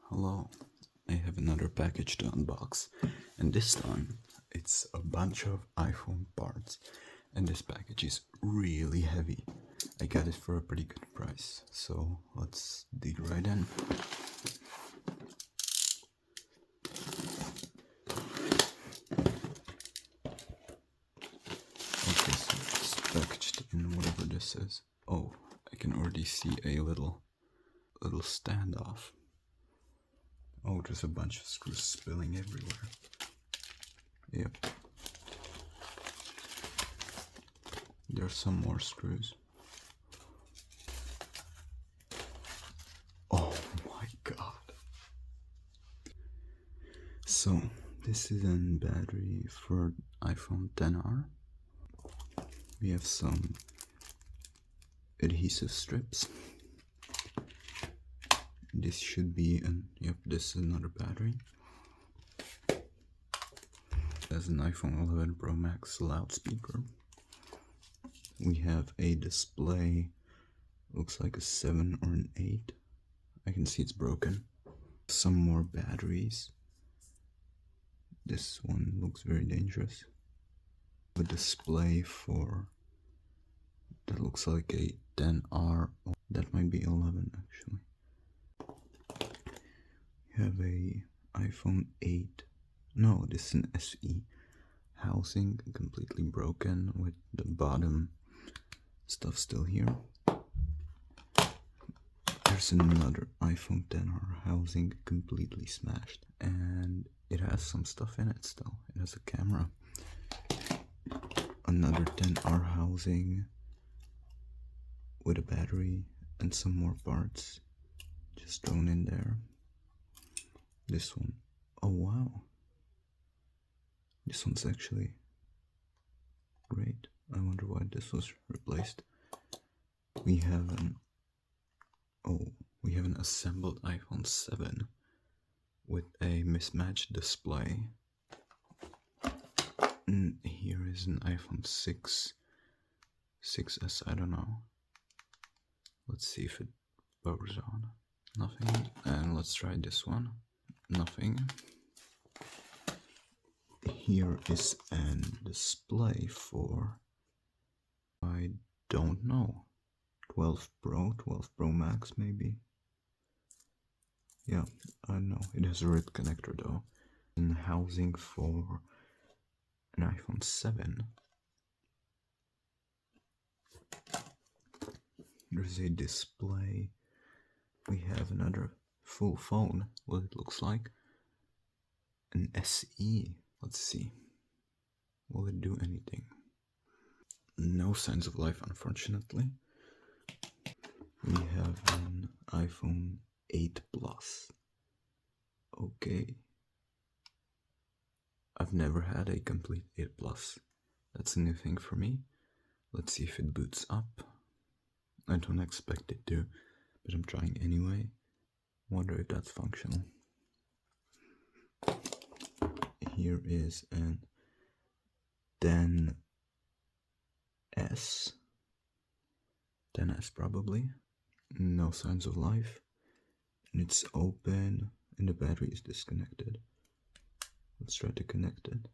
Hello, I have another package to unbox, and this time it's a bunch of iPhone parts, and this package is really heavy. I got it for a pretty good price, so let's dig right in. Okay, so it's packaged in whatever this is. Oh, I can already see a little standoff. Oh, there's a bunch of screws spilling everywhere. Yep. There's some more screws. Oh my god. So, this is a battery for iPhone XR. We have some adhesive strips. This should be yep, this is another battery. There's an iPhone 11 Pro Max loudspeaker. We have a display, looks like a 7 or an 8. I can see it's broken. Some more batteries. This one looks very dangerous. A display for, that looks like a 10R. That might be 11 actually. We have a iPhone 8. No, this is an SE housing, completely broken with the bottom stuff still here. There's another iPhone XR housing, completely smashed, and it has some stuff in it still. It has a camera. Another XR housing with a battery and some more parts just thrown in there. This one, oh wow, this one's actually great. I wonder why this was replaced. We have an assembled iPhone 7 with a mismatched display. And here is an iPhone 6S, I don't know. Let's see if it powers on. Nothing. And let's try this one. Nothing. Here is a display for, I don't know, 12 Pro Max maybe. Yeah, I don't know. It has a red connector though. And housing for an iPhone 7. There's a display. We have another full phone, what it looks like. An SE. Let's see. Will it do anything? No signs of life, unfortunately. We have an iPhone 8 Plus. Okay. I've never had a complete 8 Plus. That's a new thing for me. Let's see if it boots up. I don't expect it to, but I'm trying anyway. Wonder if that's functional. Here is an 10S. 10S probably. No signs of life. And it's open and the battery is disconnected. Let's try to connect it.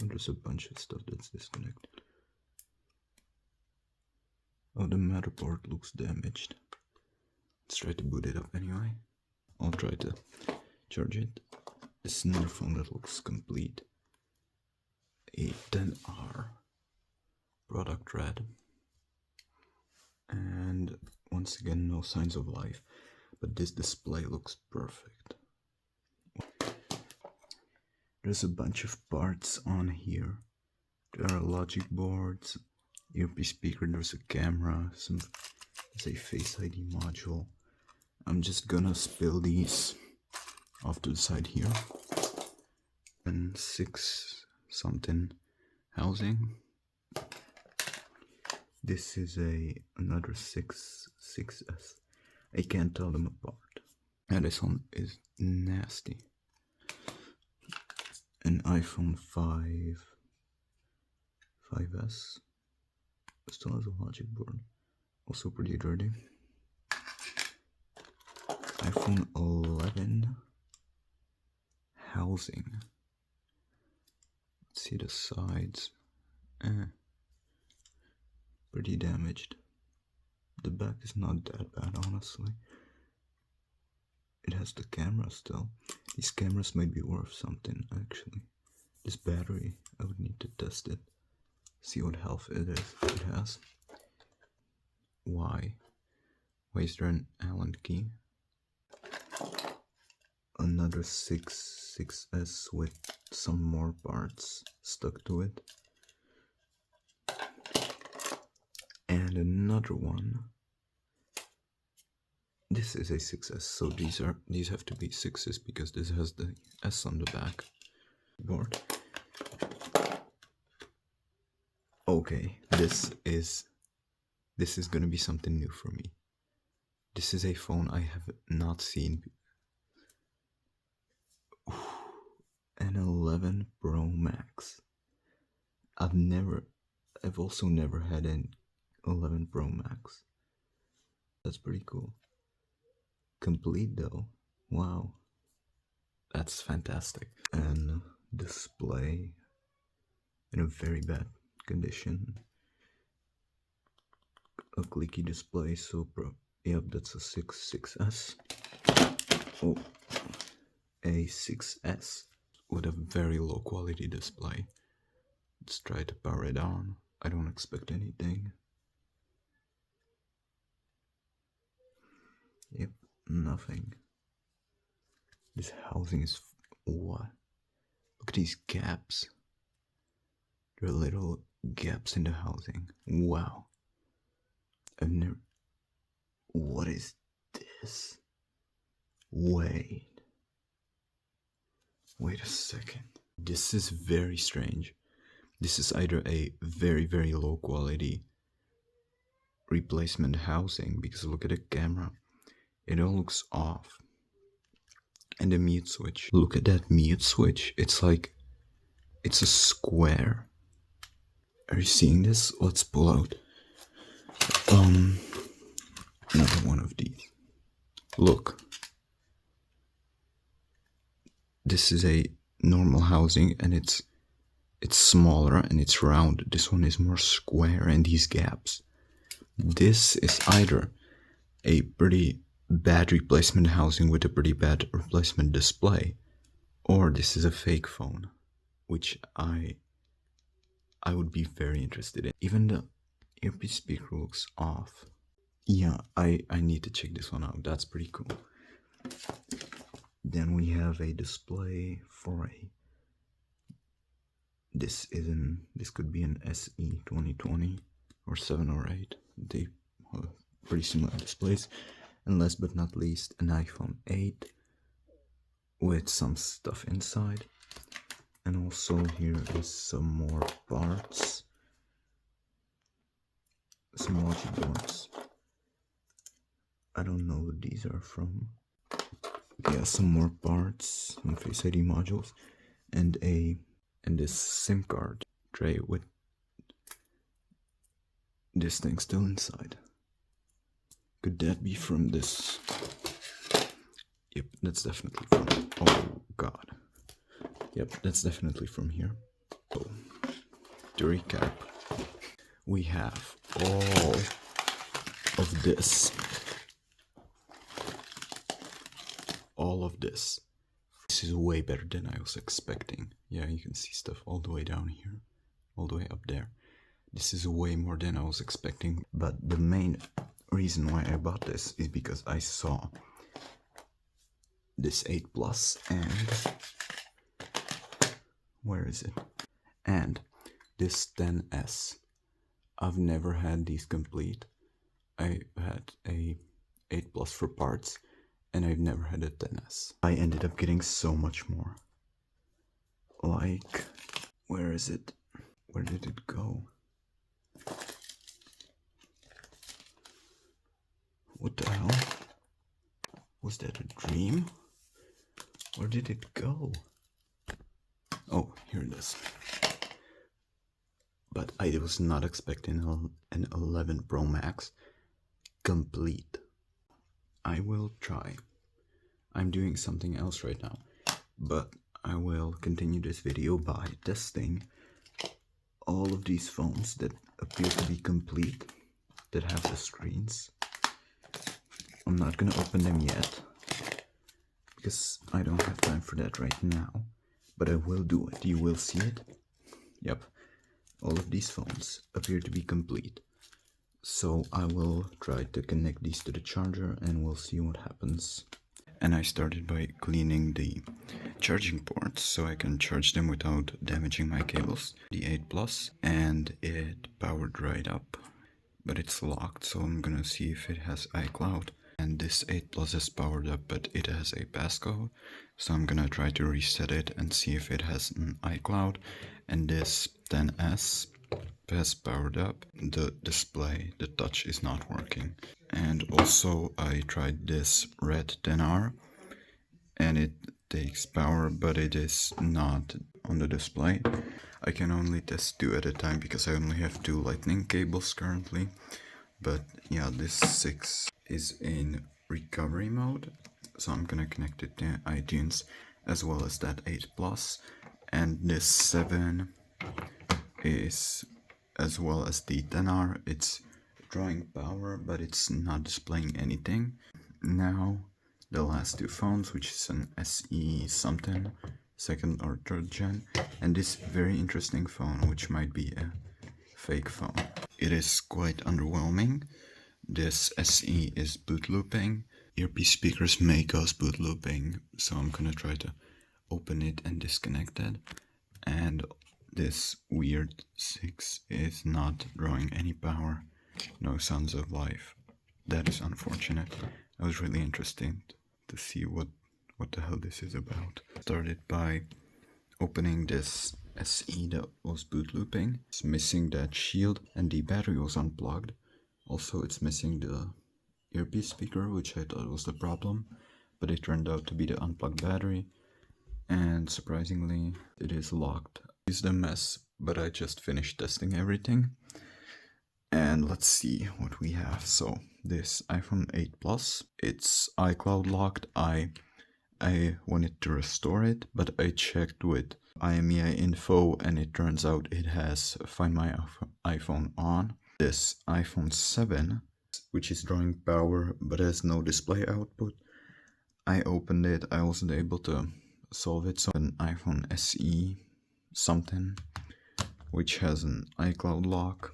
And there's a bunch of stuff that's disconnected. Oh, the motherboard looks damaged. Let's try to boot it up anyway. I'll try to charge it. This is another phone that looks complete. A 10R. Product red. And once again, no signs of life. But this display looks perfect. There's a bunch of parts on here. There are logic boards, earpiece speaker, there's a camera, there's a Face ID module. I'm just gonna spill these off to the side here. And 6 something housing. This is another 6S. I can't tell them apart. And this one is nasty. An iPhone 5S. Still has a logic board. Also pretty dirty. iPhone 11 housing. Let's see the sides. Pretty damaged. The back is not that bad, honestly. It has the camera still. These cameras might be worth something, actually. This battery, I would need to test it. See what health it has. Why is there an Allen key? Another 6S with some more parts stuck to it. And another one. This is a 6S, so these have to be 6s because this has the S on the back board. Okay, this is gonna be something new for me. This is a phone I have not seen. An 11 Pro Max. I've also never had an 11 Pro Max. That's pretty cool. Complete though. Wow. That's fantastic. And display in a very bad condition. A clicky display, so yep, that's a 6S. Oh, a 6S with a very low quality display. Let's try to power it on. I don't expect anything. Yep, nothing. This housing is what? Look at these gaps. There are little gaps in the housing. Wow. I've never. What is this? Wait a second. This is very strange. This is either a very, very low quality replacement housing, because look at the camera. It all looks off. And the mute switch. Look at that mute switch. It's like, it's a square. Are you seeing this? Let's pull out another one of these. Look. This is a normal housing and it's smaller and it's round. This one is more square and these gaps. This is either a pretty bad replacement housing with a pretty bad replacement display, or this is a fake phone, which I would be very interested in. Even the earpiece speaker looks off. Yeah, I need to check this one out. That's pretty cool. Then we have a display for a. This could be an SE 2020 or 7 or 8. They have pretty similar displays. And last but not least, an iPhone 8 with some stuff inside. And also here is some more parts. Some logic boards. I don't know what these are from. Yeah, some more parts, some Face ID modules, and this SIM card tray with this thing still inside. Could that be from this? Yep, that's definitely from. Oh god. Yep, that's definitely from here. So, to recap, we have all of this. All of this. This is way better than I was expecting. Yeah, you can see stuff all the way down here, all the way up there. This is way more than I was expecting. But the main reason why I bought this is because I saw this 8 Plus and where is it? And this 10S. I've never had these complete. I had a 8 Plus for parts, and I've never had a 10S. I ended up getting so much more. Like, where is it? Where did it go? What the hell? Was that a dream? Where did it go? Oh, here it is. But I was not expecting an 11 Pro Max complete. I will try I'm doing something else right now, but I will continue this video by testing all of these phones that appear to be complete, that have the screens. I'm not gonna open them yet, because I don't have time for that right now, but I will do it. You will see it. Yep, all of these phones appear to be complete. So I will try to connect these to the charger and we'll see what happens. And I started by cleaning the charging ports so I can charge them without damaging my cables. The 8 Plus, and it powered right up, but it's locked, so I'm gonna see if it has iCloud. And this 8 Plus is powered up, but it has a passcode, so I'm gonna try to reset it and see if it has an iCloud. And this 10S has powered up. The display, the touch is not working. And also I tried this red 10R, and it takes power, but it is not on the display. I can only test 2 at a time because I only have 2 lightning cables currently. But yeah, this 6 is in recovery mode, so I'm gonna connect it to iTunes as well as that 8 Plus. And this 7 is as well as the 10R. It's drawing power, but it's not displaying anything. Now the last 2 phones, which is an SE something, 2nd or 3rd gen, and this very interesting phone, which might be a fake phone. It is quite underwhelming. This SE is boot looping. Earpiece speakers may cause boot looping, so I'm gonna try to open it and disconnect it. And this weird 6 is not drawing any power, no signs of life. That is unfortunate. I was really interested to see what the hell this is about. Started by opening this SE that was boot looping. It's missing that shield and the battery was unplugged. Also, it's missing the earpiece speaker, which I thought was the problem, but it turned out to be the unplugged battery. And surprisingly, it is locked. It's a mess, but I just finished testing everything. And let's see what we have. So this iPhone 8 Plus, it's iCloud locked. I wanted to restore it, but I checked with IMEI info and it turns out it has Find My iPhone on. This iPhone 7, which is drawing power but has no display output, I opened it. I wasn't able to solve it. So an iPhone SE something, which has an iCloud lock.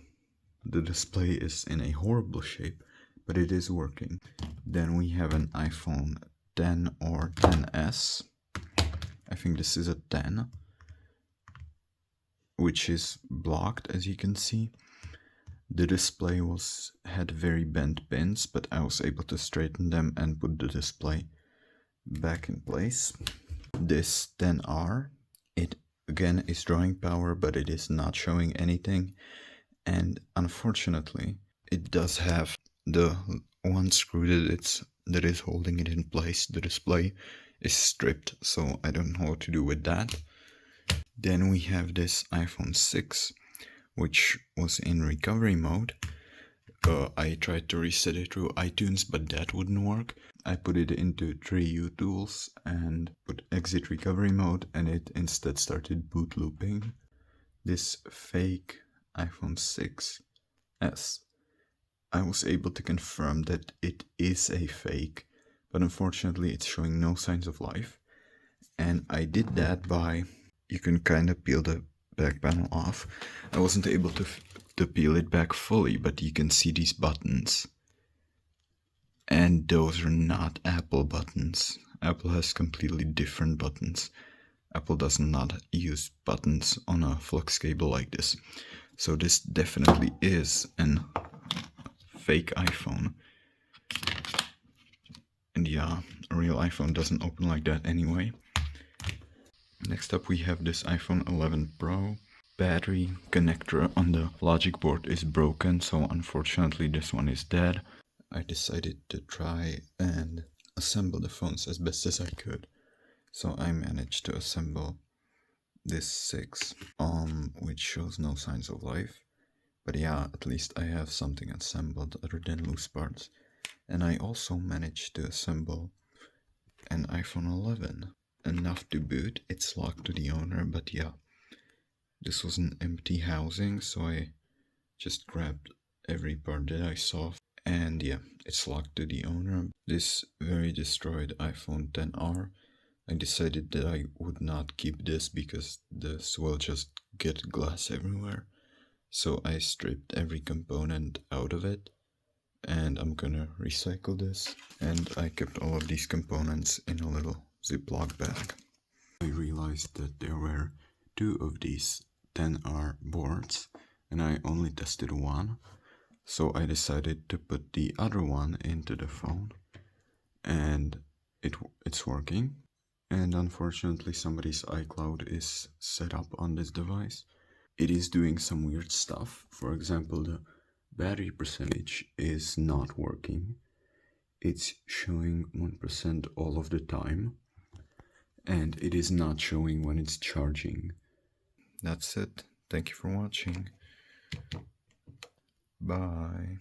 The display is in a horrible shape, but it is working. Then we have an iPhone 10 or 10S. I think this is a 10, which is blocked, as you can see. The display had very bent pins, but I was able to straighten them and put the display back in place. This 10R, it again is drawing power, but it is not showing anything. And unfortunately, it does have the one screw that is holding it in place. The display is stripped, so I don't know what to do with that. Then we have this iPhone 6, which was in recovery mode. I tried to reset it through iTunes, but that wouldn't work. I put it into 3U tools and put exit recovery mode, and it instead started boot looping. This fake iPhone 6S, I was able to confirm that it is a fake, but unfortunately it's showing no signs of life. And I did that by, you can kind of peel the back panel off. I wasn't able to peel it back fully, but you can see these buttons. And those are not Apple buttons. Apple has completely different buttons. Apple does not use buttons on a flux cable like this. So this definitely is an fake iPhone. And yeah, a real iPhone doesn't open like that anyway. Next up we have this iPhone 11 Pro. Battery connector on the logic board is broken, so unfortunately this one is dead. I decided to try and assemble the phones as best as I could. So I managed to assemble this 6, which shows no signs of life. But yeah, at least I have something assembled other than loose parts. And I also managed to assemble an iPhone 11. Enough to boot, it's locked to the owner, but yeah, this was an empty housing, so I just grabbed every part that I saw, and yeah, it's locked to the owner. This very destroyed iPhone XR, I decided that I would not keep this because this will just get glass everywhere. So I stripped every component out of it, and I'm gonna recycle this, and I kept all of these components in a little Ziploc bag. I realized that there were 2 of these 10R boards, and I only tested one, so I decided to put the other one into the phone, and it's working. And unfortunately somebody's iCloud is set up on this device. It is doing some weird stuff. For example, the battery percentage is not working. It's showing 1% all of the time, and it is not showing when it's charging. That's it. Thank you for watching. Bye.